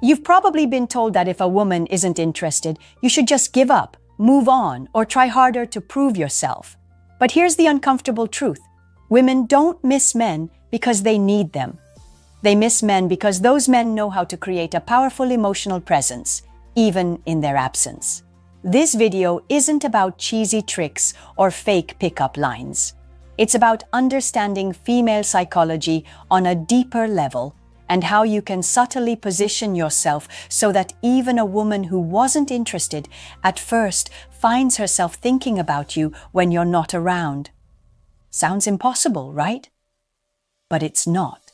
You've probably been told that if a woman isn't interested, you should just give up, move on, or try harder to prove yourself. But here's the uncomfortable truth. Women don't miss men because they need them. They miss men because those men know how to create a powerful emotional presence, even in their absence. This video isn't about cheesy tricks or fake pickup lines. It's about understanding female psychology on a deeper level and how you can subtly position yourself so that even a woman who wasn't interested at first finds herself thinking about you when you're not around. Sounds impossible, right? But it's not.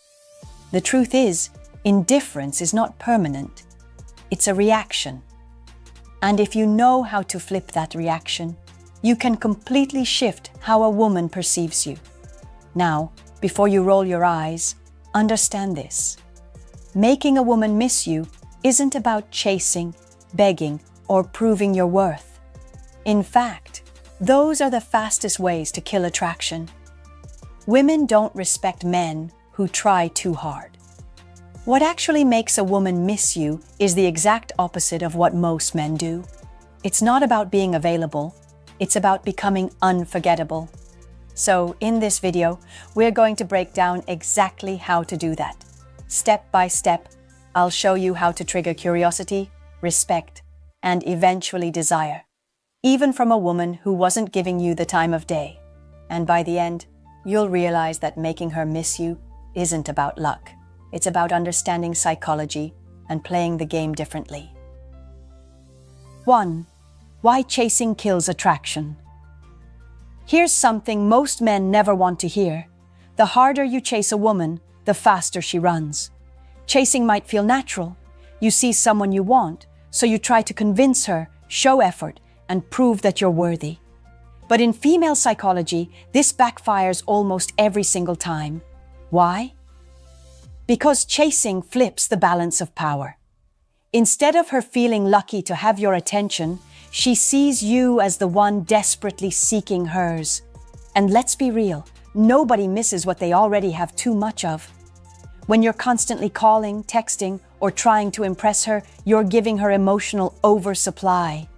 The truth is, indifference is not permanent. It's a reaction. And if you know how to flip that reaction, you can completely shift how a woman perceives you. Now, before you roll your eyes, understand this. Making a woman miss you isn't about chasing, begging, or proving your worth. In fact, those are the fastest ways to kill attraction. Women don't respect men who try too hard. What actually makes a woman miss you is the exact opposite of what most men do. It's not about being available, it's about becoming unforgettable. So, in this video, we're going to break down exactly how to do that. Step by step, I'll show you how to trigger curiosity, respect, and eventually desire, even from a woman who wasn't giving you the time of day. And by the end, you'll realize that making her miss you isn't about luck. It's about understanding psychology and playing the game differently. 1. Why chasing kills attraction. Here's something most men never want to hear. The harder you chase a woman, the faster she runs. Chasing might feel natural. You see someone you want, so you try to convince her, show effort, and prove that you're worthy. But in female psychology, this backfires almost every single time. Why? Because chasing flips the balance of power. Instead of her feeling lucky to have your attention, she sees you as the one desperately seeking hers. And let's be real, nobody misses what they already have too much of. When you're constantly calling, texting, or trying to impress her, you're giving her emotional oversupply.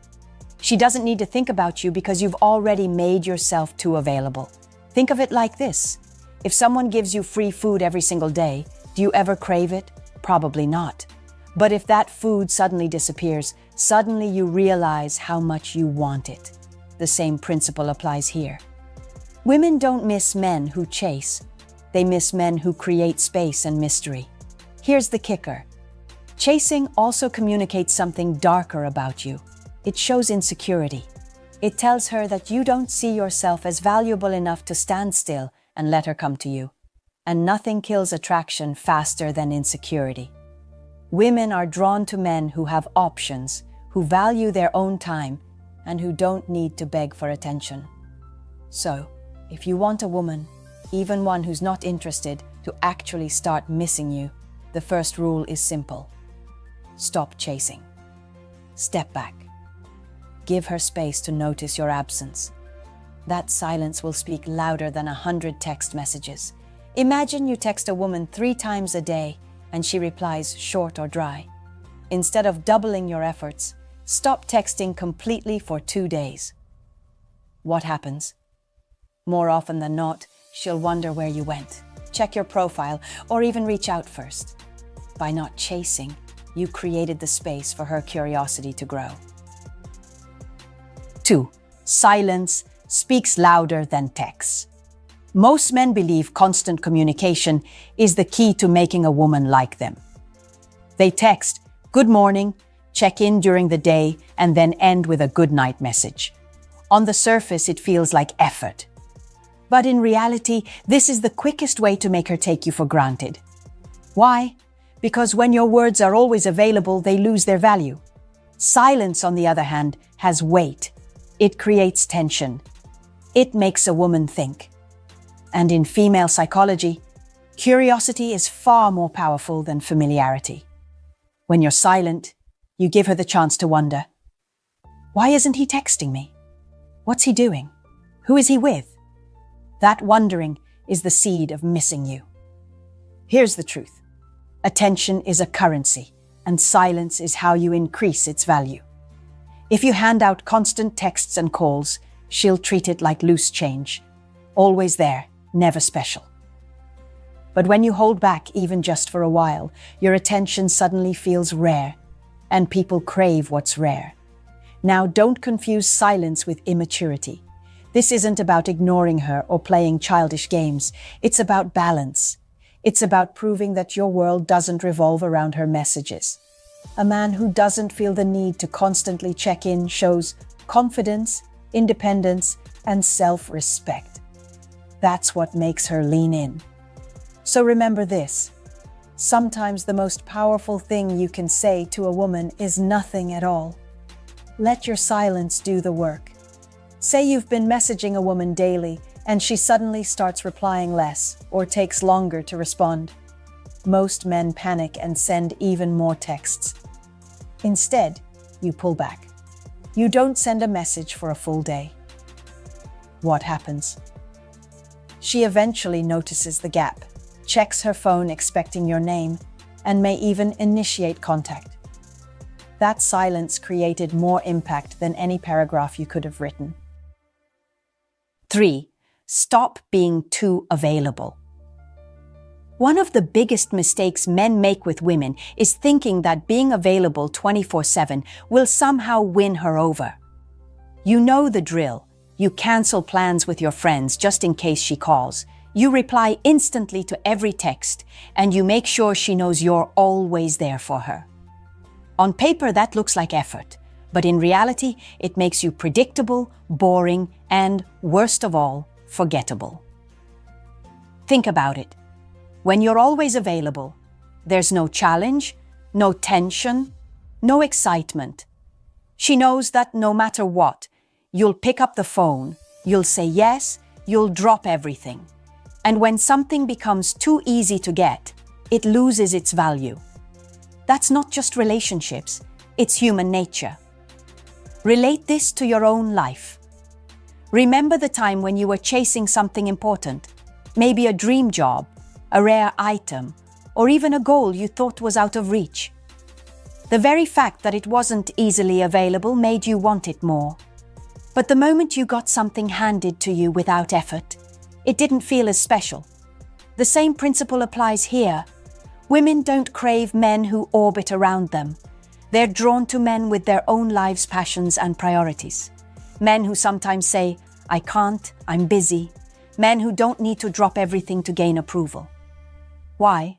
She doesn't need to think about you because you've already made yourself too available. Think of it like this. If someone gives you free food every single day, do you ever crave it? Probably not. But if that food suddenly disappears, suddenly you realize how much you want it. The same principle applies here. Women don't miss men who chase. They miss men who create space and mystery. Here's the kicker. Chasing also communicates something darker about you. It shows insecurity. It tells her that you don't see yourself as valuable enough to stand still and let her come to you. And nothing kills attraction faster than insecurity. Women are drawn to men who have options, who value their own time, and who don't need to beg for attention. So, if you want a woman, even one who's not interested, to actually start missing you, the first rule is simple. Stop chasing. Step back. Give her space to notice your absence. That silence will speak louder than 100 text messages. Imagine you text a woman 3 times a day and she replies short or dry. Instead of doubling your efforts, stop texting completely for 2 days. What happens? More often than not, she'll wonder where you went, check your profile, or even reach out first. By not chasing, you created the space for her curiosity to grow. 2. Silence speaks louder than text. Most men believe constant communication is the key to making a woman like them. They text, "Good morning," check in during the day, and then end with a good night message. On the surface, it feels like effort. But in reality, this is the quickest way to make her take you for granted. Why? Because when your words are always available, they lose their value. Silence, on the other hand, has weight. It creates tension. It makes a woman think. And in female psychology, curiosity is far more powerful than familiarity. When you're silent, you give her the chance to wonder, why isn't he texting me? What's he doing? Who is he with? That wondering is the seed of missing you. Here's the truth. Attention is a currency, and silence is how you increase its value. If you hand out constant texts and calls, she'll treat it like loose change. Always there, never special. But when you hold back even just for a while, your attention suddenly feels rare, and people crave what's rare. Now, don't confuse silence with immaturity. This isn't about ignoring her or playing childish games. It's about balance. It's about proving that your world doesn't revolve around her messages. A man who doesn't feel the need to constantly check in shows confidence, independence, and self-respect. That's what makes her lean in. So remember this. Sometimes the most powerful thing you can say to a woman is nothing at all. Let your silence do the work. Say you've been messaging a woman daily and she suddenly starts replying less or takes longer to respond. Most men panic and send even more texts. Instead, you pull back. You don't send a message for a full day. What happens? She eventually notices the gap, checks her phone expecting your name, and may even initiate contact. That silence created more impact than any paragraph you could have written. 3. Stop being too available. One of the biggest mistakes men make with women is thinking that being available 24/7 will somehow win her over. You know the drill. You cancel plans with your friends just in case she calls. You reply instantly to every text, and you make sure she knows you're always there for her. On paper, that looks like effort, but in reality, it makes you predictable, boring, and, worst of all, forgettable. Think about it. When you're always available, there's no challenge, no tension, no excitement. She knows that no matter what, you'll pick up the phone, you'll say yes, you'll drop everything. And when something becomes too easy to get, it loses its value. That's not just relationships, it's human nature. Relate this to your own life. Remember the time when you were chasing something important, maybe a dream job, a rare item, or even a goal you thought was out of reach. The very fact that it wasn't easily available made you want it more. But the moment you got something handed to you without effort, it didn't feel as special. The same principle applies here. Women don't crave men who orbit around them. They're drawn to men with their own lives, passions, and priorities. Men who sometimes say, "I can't, I'm busy." Men who don't need to drop everything to gain approval. Why?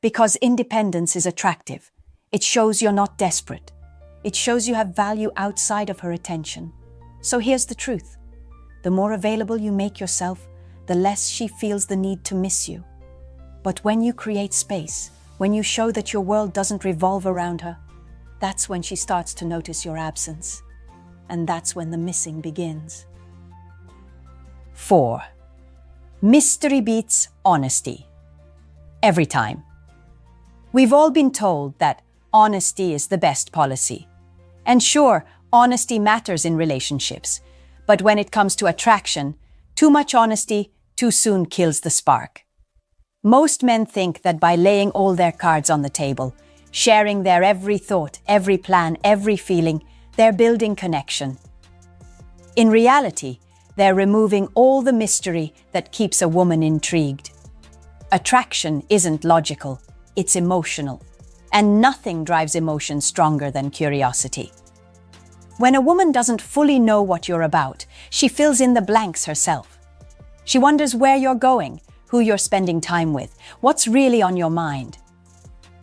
Because independence is attractive. It shows you're not desperate. It shows you have value outside of her attention. So here's the truth. The more available you make yourself, the less she feels the need to miss you. But when you create space, when you show that your world doesn't revolve around her, that's when she starts to notice your absence. And that's when the missing begins. 4. Mystery beats honesty. Every time. We've all been told that honesty is the best policy. And sure, honesty matters in relationships. But when it comes to attraction, too much honesty too soon kills the spark. Most men think that by laying all their cards on the table, sharing their every thought, every plan, every feeling, they're building connection. In reality, they're removing all the mystery that keeps a woman intrigued. Attraction isn't logical, it's emotional. And nothing drives emotion stronger than curiosity. When a woman doesn't fully know what you're about, she fills in the blanks herself. She wonders where you're going, who you're spending time with, what's really on your mind.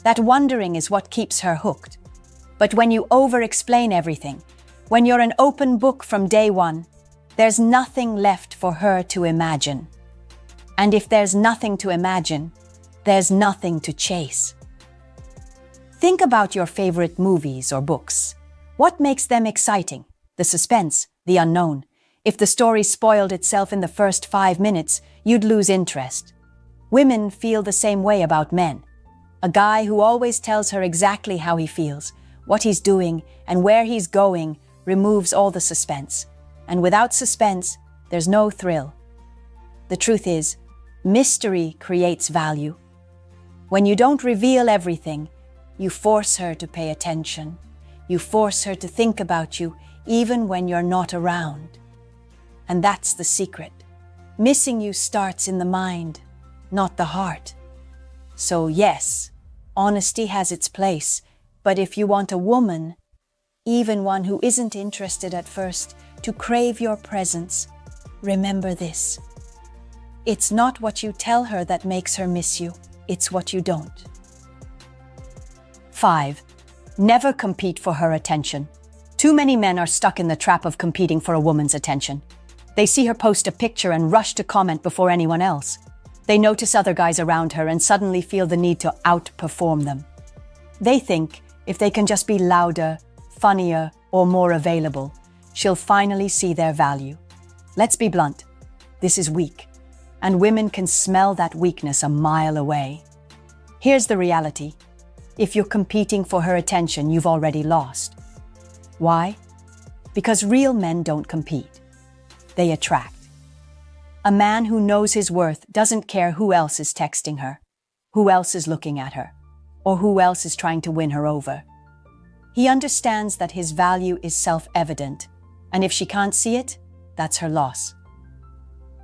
That wondering is what keeps her hooked. But when you over-explain everything, when you're an open book from day one, there's nothing left for her to imagine. And if there's nothing to imagine, there's nothing to chase. Think about your favorite movies or books. What makes them exciting? The suspense, the unknown. If the story spoiled itself in the first 5 minutes, you'd lose interest. Women feel the same way about men. A guy who always tells her exactly how he feels, what he's doing, and where he's going removes all the suspense. And without suspense, there's no thrill. The truth is, mystery creates value. When you don't reveal everything, You force her to pay attention. You force her to think about you even when you're not around. And that's the secret. Missing you starts in the mind, not the heart. So yes, honesty has its place, but if you want a woman, even one who isn't interested at first, to crave your presence, remember this. It's not what you tell her that makes her miss you, it's what you don't. 5. Never compete for her attention. Too many men are stuck in the trap of competing for a woman's attention. They see her post a picture and rush to comment before anyone else. They notice other guys around her and suddenly feel the need to outperform them. They think if they can just be louder, funnier, or more available, she'll finally see their value. Let's be blunt. This is weak, and women can smell that weakness a mile away. Here's the reality. If you're competing for her attention, you've already lost. Why? Because real men don't compete. They attract. A man who knows his worth doesn't care who else is texting her, who else is looking at her, or who else is trying to win her over. He understands that his value is self-evident, and if she can't see it, that's her loss.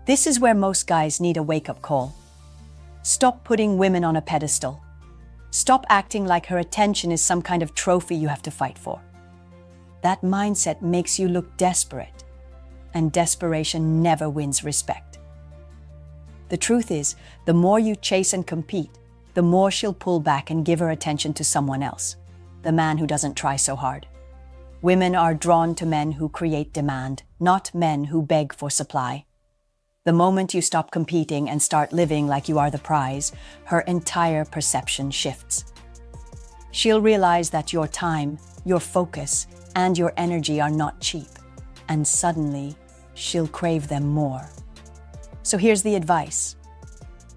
This is where most guys need a wake-up call. Stop putting women on a pedestal. Stop acting like her attention is some kind of trophy you have to fight for. That mindset makes you look desperate, and desperation never wins respect. The truth is, the more you chase and compete, the more she'll pull back and give her attention to someone else, the man who doesn't try so hard. Women are drawn to men who create demand, not men who beg for supply. The moment you stop competing and start living like you are the prize, her entire perception shifts. She'll realize that your time, your focus, and your energy are not cheap, and suddenly, she'll crave them more. So here's the advice.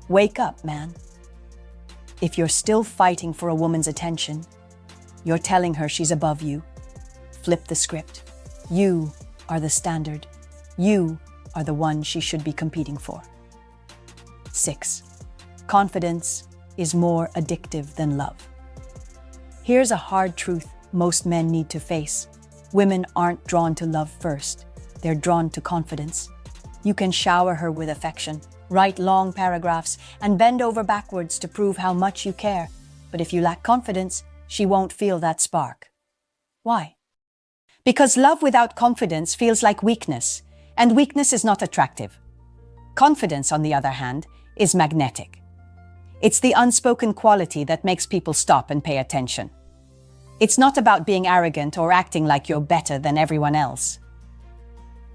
Wake up, man. If you're still fighting for a woman's attention, you're telling her she's above you. Flip the script. You are the standard. You are the one she should be competing for. 6. Confidence is more addictive than love. Here's a hard truth most men need to face. Women aren't drawn to love first. They're drawn to confidence. You can shower her with affection, write long paragraphs, and bend over backwards to prove how much you care. But if you lack confidence, she won't feel that spark. Why? Because love without confidence feels like weakness, and weakness is not attractive. Confidence, on the other hand, is magnetic. It's the unspoken quality that makes people stop and pay attention. It's not about being arrogant or acting like you're better than everyone else.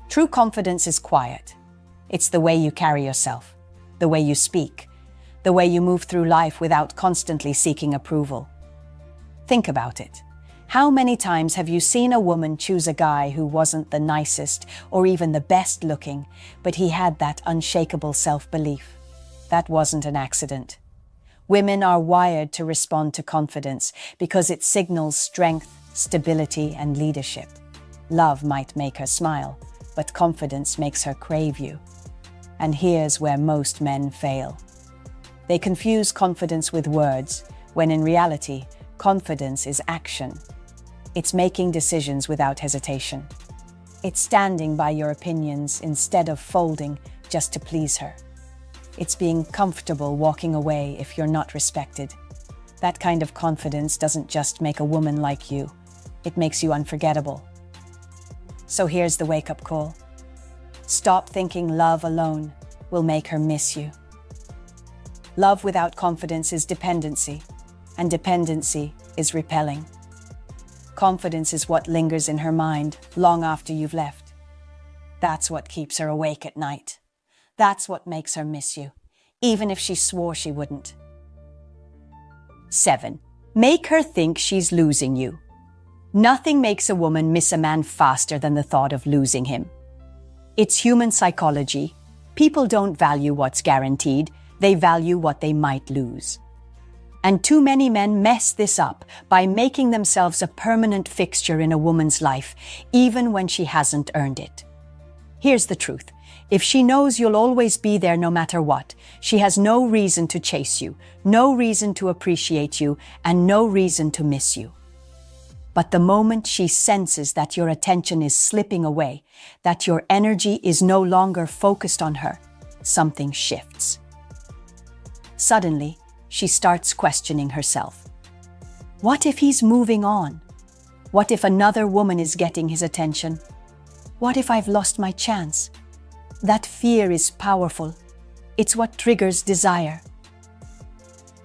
True confidence is quiet. It's the way you carry yourself, the way you speak, the way you move through life without constantly seeking approval. Think about it. How many times have you seen a woman choose a guy who wasn't the nicest or even the best looking, but he had that unshakable self-belief? That wasn't an accident. Women are wired to respond to confidence because it signals strength, stability, and leadership. Love might make her smile, but confidence makes her crave you. And here's where most men fail. They confuse confidence with words, when in reality, confidence is action. It's making decisions without hesitation. It's standing by your opinions instead of folding just to please her. It's being comfortable walking away if you're not respected. That kind of confidence doesn't just make a woman like you, it makes you unforgettable. So here's the wake-up call. Stop thinking love alone will make her miss you. Love without confidence is dependency, and dependency is repelling. Confidence is what lingers in her mind long after you've left. That's what keeps her awake at night. That's what makes her miss you, even if she swore she wouldn't. 7. Make her think she's losing you. Nothing makes a woman miss a man faster than the thought of losing him. It's human psychology. People don't value what's guaranteed, they value what they might lose. And too many men mess this up by making themselves a permanent fixture in a woman's life, even when she hasn't earned it. Here's the truth. If she knows you'll always be there no matter what, she has no reason to chase you, no reason to appreciate you, and no reason to miss you. But the moment she senses that your attention is slipping away, that your energy is no longer focused on her, something shifts. Suddenly, she starts questioning herself. What if he's moving on? What if another woman is getting his attention? What if I've lost my chance? That fear is powerful. It's what triggers desire.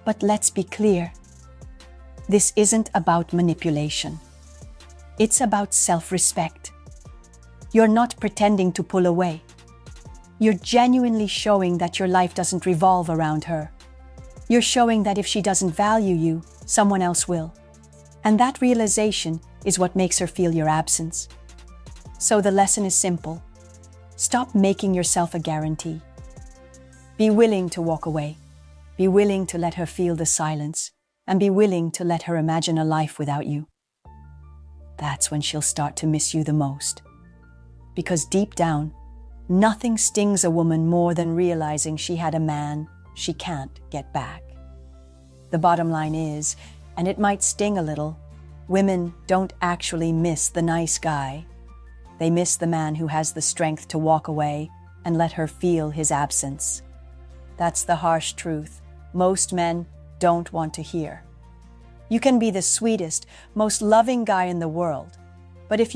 But let's be clear. This isn't about manipulation. It's about self-respect. You're not pretending to pull away. You're genuinely showing that your life doesn't revolve around her. You're showing that if she doesn't value you, someone else will. And that realization is what makes her feel your absence. So the lesson is simple. Stop making yourself a guarantee. Be willing to walk away. Be willing to let her feel the silence. And be willing to let her imagine a life without you. That's when she'll start to miss you the most. Because deep down, nothing stings a woman more than realizing she had a man she can't get back. The bottom line is, and it might sting a little, women don't actually miss the nice guy. They miss the man who has the strength to walk away and let her feel his absence. That's the harsh truth most men don't want to hear. You can be the sweetest, most loving guy in the world, but if you